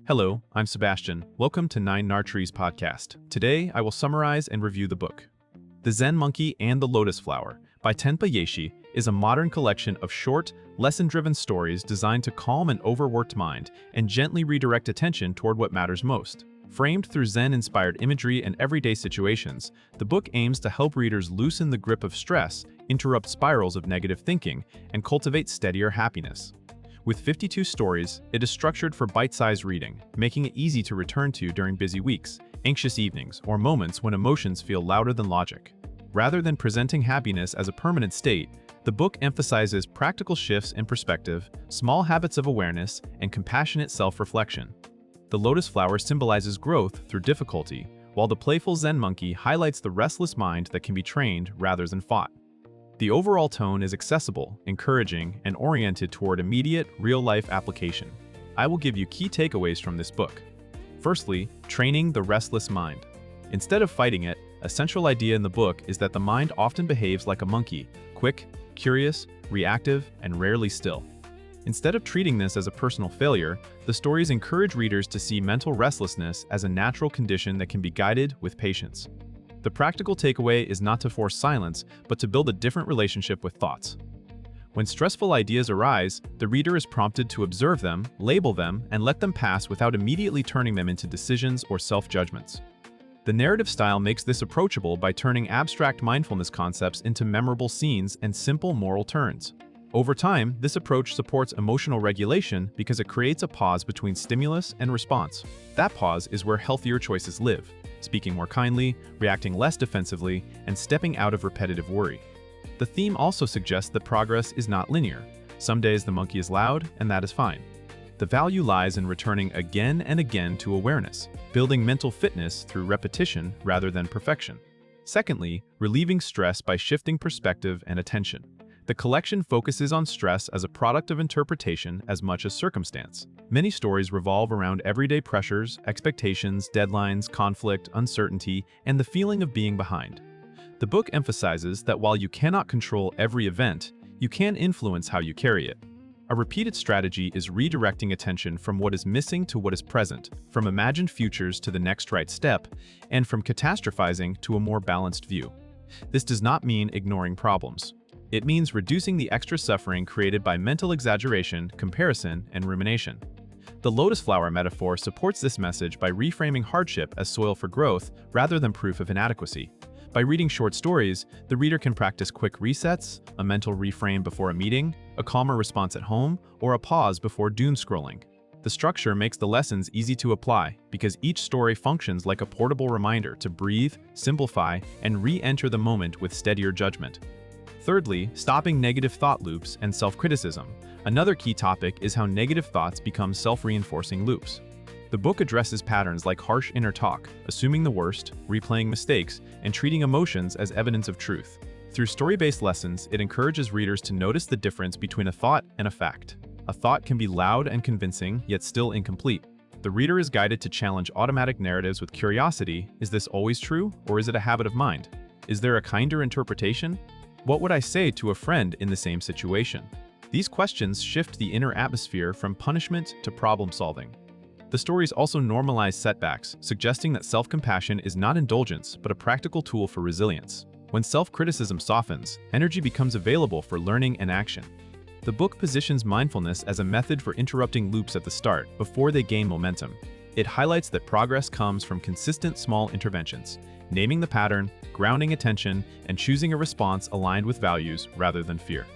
Hello, I'm Sebastian. Welcome to Nine Nartrees podcast. Today, I will summarize and review the book. The Zen Monkey and the Lotus Flower by Tenpa Yeshe is a modern collection of short, lesson-driven stories designed to calm an overworked mind and gently redirect attention toward what matters most. Framed through Zen-inspired imagery and everyday situations, the book aims to help readers loosen the grip of stress, interrupt spirals of negative thinking, and cultivate steadier happiness. With 52 stories, it is structured for bite-sized reading, making it easy to return to during busy weeks, anxious evenings, or moments when emotions feel louder than logic. Rather than presenting happiness as a permanent state, the book emphasizes practical shifts in perspective, small habits of awareness, and compassionate self-reflection. The lotus flower symbolizes growth through difficulty, while the playful Zen monkey highlights the restless mind that can be trained rather than fought. The overall tone is accessible, encouraging, and oriented toward immediate, real-life application. I will give you key takeaways from this book. Firstly, training the restless mind. Instead of fighting it, a central idea in the book is that the mind often behaves like a monkey, quick, curious, reactive, and rarely still. Instead of treating this as a personal failure, the stories encourage readers to see mental restlessness as a natural condition that can be guided with patience. The practical takeaway is not to force silence, but to build a different relationship with thoughts. When stressful ideas arise, the reader is prompted to observe them, label them, and let them pass without immediately turning them into decisions or self-judgments. The narrative style makes this approachable by turning abstract mindfulness concepts into memorable scenes and simple moral turns. Over time, this approach supports emotional regulation because it creates a pause between stimulus and response. That pause is where healthier choices live, speaking more kindly, reacting less defensively, and stepping out of repetitive worry. The theme also suggests that progress is not linear. Some days the monkey is loud, and that is fine. The value lies in returning again and again to awareness, building mental fitness through repetition rather than perfection. Secondly, relieving stress by shifting perspective and attention. The collection focuses on stress as a product of interpretation as much as circumstance. Many stories revolve around everyday pressures, expectations, deadlines, conflict, uncertainty, and the feeling of being behind. The book emphasizes that while you cannot control every event, you can influence how you carry it. A repeated strategy is redirecting attention from what is missing to what is present, from imagined futures to the next right step, and from catastrophizing to a more balanced view. This does not mean ignoring problems. It means reducing the extra suffering created by mental exaggeration, comparison, and rumination. The lotus flower metaphor supports this message by reframing hardship as soil for growth rather than proof of inadequacy. By reading short stories, the reader can practice quick resets, a mental reframe before a meeting, a calmer response at home, or a pause before doom scrolling. The structure makes the lessons easy to apply because each story functions like a portable reminder to breathe, simplify, and re-enter the moment with steadier judgment. Thirdly, stopping negative thought loops and self-criticism. Another key topic is how negative thoughts become self-reinforcing loops. The book addresses patterns like harsh inner talk, assuming the worst, replaying mistakes, and treating emotions as evidence of truth. Through story-based lessons, it encourages readers to notice the difference between a thought and a fact. A thought can be loud and convincing, yet still incomplete. The reader is guided to challenge automatic narratives with curiosity. Is this always true, or is it a habit of mind? Is there a kinder interpretation? What would I say to a friend in the same situation? These questions shift the inner atmosphere from punishment to problem-solving. The stories also normalize setbacks, suggesting that self-compassion is not indulgence, but a practical tool for resilience. When self-criticism softens, energy becomes available for learning and action. The book positions mindfulness as a method for interrupting loops at the start, before they gain momentum. It highlights that progress comes from consistent small interventions, naming the pattern, grounding attention, and choosing a response aligned with values rather than fear.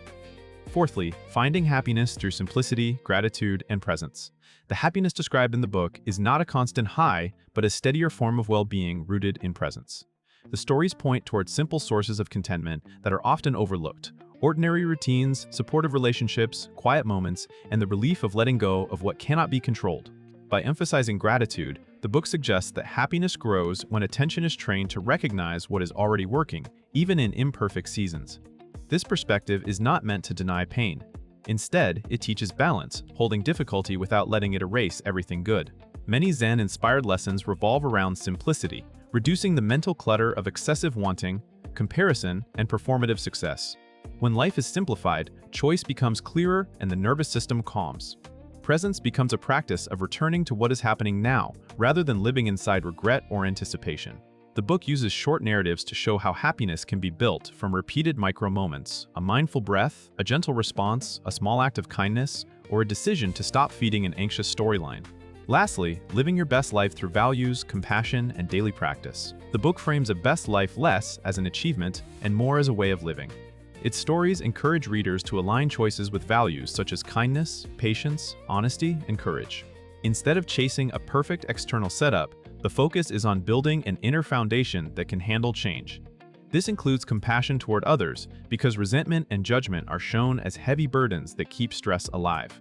Fourthly, finding happiness through simplicity, gratitude, and presence. The happiness described in the book is not a constant high, but a steadier form of well-being rooted in presence. The stories point towards simple sources of contentment that are often overlooked: ordinary routines, supportive relationships, quiet moments, and the relief of letting go of what cannot be controlled. By emphasizing gratitude, the book suggests that happiness grows when attention is trained to recognize what is already working, even in imperfect seasons. This perspective is not meant to deny pain. Instead, it teaches balance, holding difficulty without letting it erase everything good. Many Zen-inspired lessons revolve around simplicity, reducing the mental clutter of excessive wanting, comparison, and performative success. When life is simplified, choice becomes clearer and the nervous system calms. presence becomes a practice of returning to what is happening now, rather than living inside regret or anticipation. The book uses short narratives to show how happiness can be built from repeated micro-moments, a mindful breath, a gentle response, a small act of kindness, or a decision to stop feeding an anxious storyline. Lastly, living your best life through values, compassion, and daily practice. The book frames a best life less as an achievement and more as a way of living. Its stories encourage readers to align choices with values such as kindness, patience, honesty, and courage. Instead of chasing a perfect external setup, the focus is on building an inner foundation that can handle change. This includes compassion toward others because resentment and judgment are shown as heavy burdens that keep stress alive.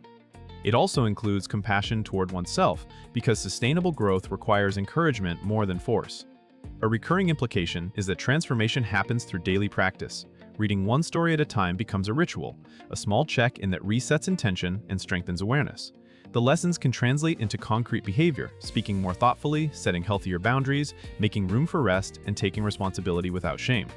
It also includes compassion toward oneself because sustainable growth requires encouragement more than force. A recurring implication is that transformation happens through daily practice. Reading one story at a time becomes a ritual, a small check-in that resets intention and strengthens awareness. The lessons can translate into concrete behavior, speaking more thoughtfully, setting healthier boundaries, making room for rest, and taking responsibility without shame.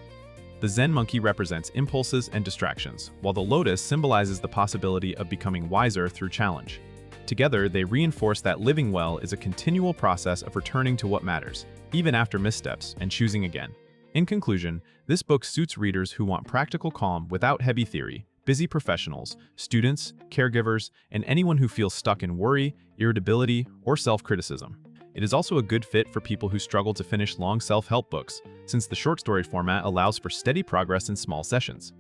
The Zen monkey represents impulses and distractions, while the lotus symbolizes the possibility of becoming wiser through challenge. Together, they reinforce that living well is a continual process of returning to what matters, even after missteps, and choosing again. In conclusion, this book suits readers who want practical calm without heavy theory, busy professionals, students, caregivers, and anyone who feels stuck in worry, irritability, or self-criticism. It is also a good fit for people who struggle to finish long self-help books, since the short story format allows for steady progress in small sessions.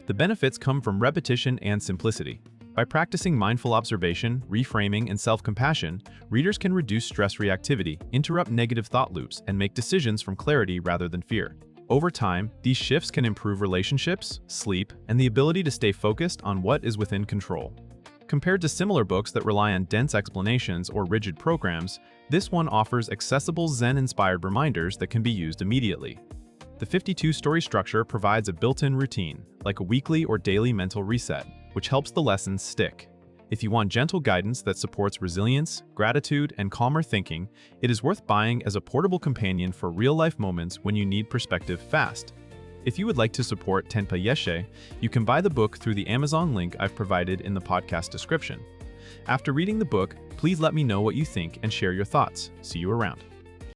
The benefits come from repetition and simplicity. By practicing mindful observation, reframing, and self-compassion, readers can reduce stress reactivity, interrupt negative thought loops, and make decisions from clarity rather than fear. Over time, these shifts can improve relationships, sleep, and the ability to stay focused on what is within control. Compared to similar books that rely on dense explanations or rigid programs, this one offers accessible Zen-inspired reminders that can be used immediately. The 52-story structure provides a built-in routine, like a weekly or daily mental reset, which helps the lessons stick. If you want gentle guidance that supports resilience, gratitude, and calmer thinking, it is worth buying as a portable companion for real-life moments when you need perspective fast. If you would like to support Tenpa Yeshe, you can buy the book through the Amazon link I've provided in the podcast description. After reading the book, please let me know what you think and share your thoughts. See you around.